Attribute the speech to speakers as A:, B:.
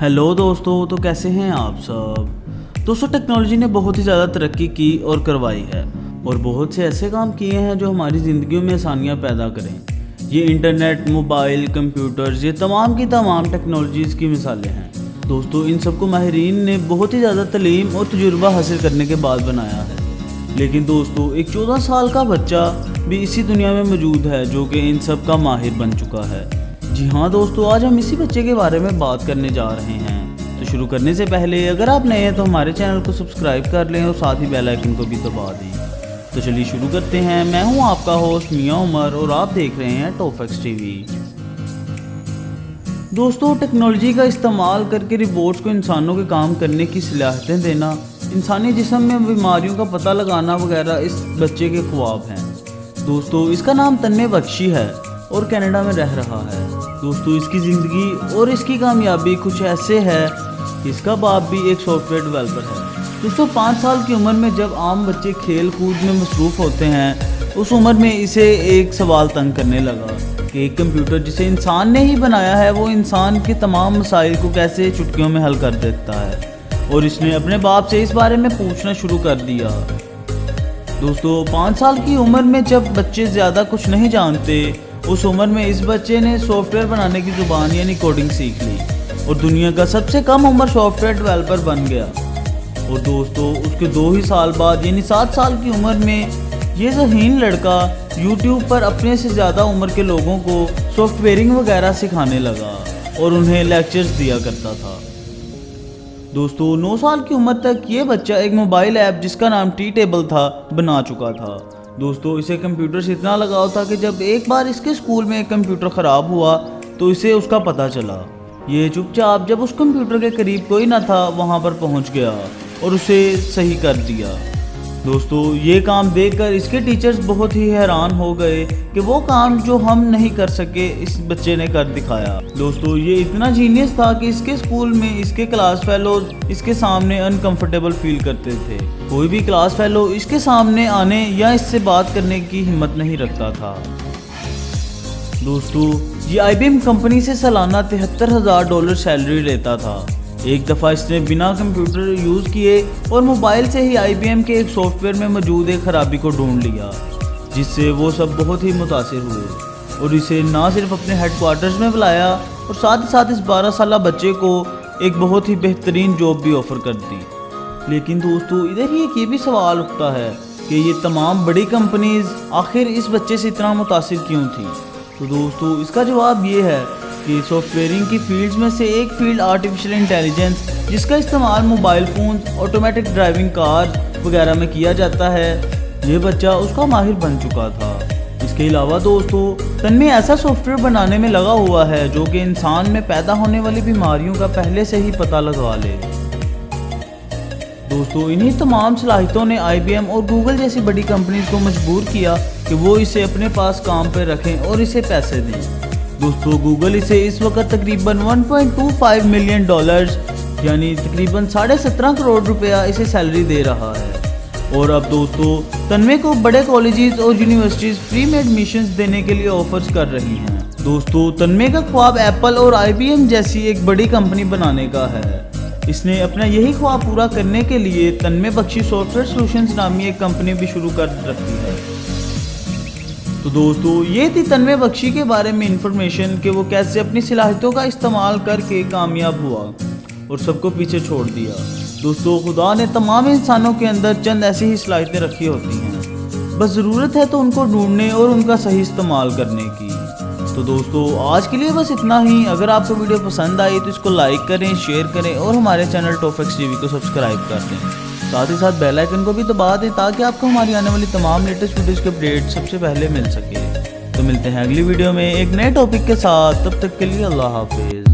A: Hello दोस्तों, तो कैसे हैं आप सब। दोस्तों, टेक्नोलॉजी ने बहुत ही ज़्यादा तरक्की की और करवाई है और बहुत से ऐसे काम किए हैं जो हमारी ज़िंदगियों में आसानियाँ पैदा करें। ये इंटरनेट, मोबाइल, कंप्यूटर्स, ये तमाम की तमाम टेक्नोलॉजीज़ की मिसालें हैं। दोस्तों, इन सबको माहिरीन ने बहुत ही ज़्यादा तालीम और तजुर्बा हासिल करने के बाद बनाया है। लेकिन दोस्तों, एक 14 साल का बच्चा भी इसी दुनिया में मौजूद है जो कि इन सब का माहिर बन चुका है। जी हाँ दोस्तों, आज हम इसी बच्चे के बारे में बात करने जा रहे हैं। तो शुरू करने से पहले अगर आप नए हैं तो हमारे चैनल को सब्सक्राइब कर लें और साथ ही बेल आइकन को भी दबा दें। तो चलिए शुरू करते हैं। मैं हूं आपका होस्ट मियां उमर और आप देख रहे हैं टॉपफैक्ट्स टीवी। दोस्तों, टेक्नोलॉजी का इस्तेमाल करके रोबोट्स को इंसानों के काम करने की सलाहियतें देना, इंसानी जिस्म में बीमारियों का पता लगाना वगैरह इस बच्चे के ख्वाब हैं। दोस्तों, इसका नाम तन्मय बख्शी है और कनाडा में रह रहा है। दोस्तों, इसकी ज़िंदगी और इसकी कामयाबी कुछ ऐसे है कि इसका बाप भी एक सॉफ्टवेयर डेवलपर है। दोस्तों, 5 साल की उम्र में जब आम बच्चे खेल कूद में मसरूफ़ होते हैं, उस उम्र में इसे एक सवाल तंग करने लगा कि एक कंप्यूटर जिसे इंसान ने ही बनाया है वो इंसान के तमाम मसाइल को कैसे चुटकियों में हल कर देता है। और इसने अपने बाप से इस बारे में पूछना शुरू कर दिया। दोस्तों, 5 साल की उम्र में जब बच्चे ज़्यादा कुछ नहीं जानते, उस उम्र में इस बच्चे ने सॉफ्टवेयर बनाने की ज़ुबान यानी कोडिंग सीख ली और दुनिया का सबसे कम उम्र सॉफ्टवेयर डेवलपर बन गया। और दोस्तों, उसके 2 ही साल बाद यानी 7 साल की उम्र में ये ज़हीन लड़का यूट्यूब पर अपने से ज़्यादा उम्र के लोगों को सॉफ्टवेयरिंग वगैरह सिखाने लगा और उन्हें लेक्चर्स दिया करता था। दोस्तों, 9 साल की उम्र तक ये बच्चा एक मोबाइल ऐप जिसका नाम टी टेबल था बना चुका था। दोस्तों, इसे कंप्यूटर से इतना लगाव था कि जब एक बार इसके स्कूल में एक कंप्यूटर ख़राब हुआ तो इसे उसका पता चला। ये चुपचाप जब उस कंप्यूटर के करीब कोई ना था वहाँ पर पहुँच गया और उसे सही कर दिया। दोस्तों, ये काम देखकर इसके टीचर्स बहुत ही हैरान हो गए कि वो काम जो हम नहीं कर सके इस बच्चे ने कर दिखाया। दोस्तों, ये इतना जीनियस था कि इसके स्कूल में इसके क्लास फेलोज इसके सामने अनकंफर्टेबल फील करते थे। कोई भी क्लास फेलो इसके सामने आने या इससे बात करने की हिम्मत नहीं रखता था। दोस्तों, ये IBM कंपनी से सालाना $73,000 सैलरी लेता था। एक दफ़ा इसने बिना कंप्यूटर यूज़ किए और मोबाइल से ही IBM के एक सॉफ्टवेयर में मौजूद एक खराबी को ढूंढ लिया, जिससे वो सब बहुत ही मुतासिर हुए और इसे ना सिर्फ अपने हेडक्वार्टर्स में बुलाया और साथ ही साथ इस 12 साला बच्चे को एक बहुत ही बेहतरीन जॉब भी ऑफ़र कर दी। लेकिन दोस्तों, इधर ये भी सवाल उठता है कि ये तमाम बड़ी कंपनीज़ आखिर इस बच्चे से इतना मुतासिर क्यों थी। तो दोस्तों, इसका जवाब ये है कि सॉफ्टवेयरिंग की फील्ड्स में से एक फील्ड आर्टिफिशियल इंटेलिजेंस, जिसका इस्तेमाल mobile phones, automatic driving car वगैरह में किया जाता है, ये बच्चा उसका माहिर बन चुका था। इसके अलावा दोस्तों, तन्मय ऐसा सॉफ्टवेयर बनाने में लगा हुआ है जो कि इंसान में पैदा होने वाली बीमारियों का पहले से ही पता लगवा ले। दोस्तों, इन्हीं तमाम सलाहियतों ने IBM और गूगल जैसी बड़ी कंपनीज को मजबूर किया कि वो इसे अपने पास काम पर रखें और इसे पैसे दें। दोस्तों, गूगल इसे इस वक्त तकरीबन $1.25 मिलियन यानी तकरीबन 17.5 करोड़ रुपया इसे सैलरी दे रहा है। और अब दोस्तों, तन्मय को बड़े कॉलेजेस और यूनिवर्सिटीज़ फ्री में एडमिशन्स देने के लिए ऑफर्स कर रही हैं। दोस्तों, तन्मय का ख्वाब एप्पल और IBM जैसी एक बड़ी कंपनी बनाने का है। इसने अपना यही ख्वाब पूरा करने के लिए तन्मय बख्शी सॉफ्टवेयर सॉल्यूशंस नामी एक कंपनी भी शुरू कर रखी है। तो दोस्तों, ये थी तन्मय बख्शी के बारे में इंफॉर्मेशन कि वो कैसे अपनी सलाहियतों का इस्तेमाल करके कामयाब हुआ और सबको पीछे छोड़ दिया। दोस्तों, खुदा ने तमाम इंसानों के अंदर चंद ऐसी ही सलाहियतें रखी होती हैं, बस ज़रूरत है तो उनको ढूंढने और उनका सही इस्तेमाल करने की। तो दोस्तों, आज के लिए बस इतना ही। अगर आपको वीडियो पसंद आई तो इसको लाइक करें, शेयर करें और हमारे चैनल टॉपफैक्ट्स टीवी को सब्सक्राइब कर दें। साथ ही साथ बेल आइकन को भी दबा दें ताकि आपको हमारी आने वाली तमाम लेटेस्ट वीडियोज़ के अपडेट सबसे पहले मिल सके। तो मिलते हैं अगली वीडियो में एक नए टॉपिक के साथ। तब तक के लिए अल्लाह हाफिज़।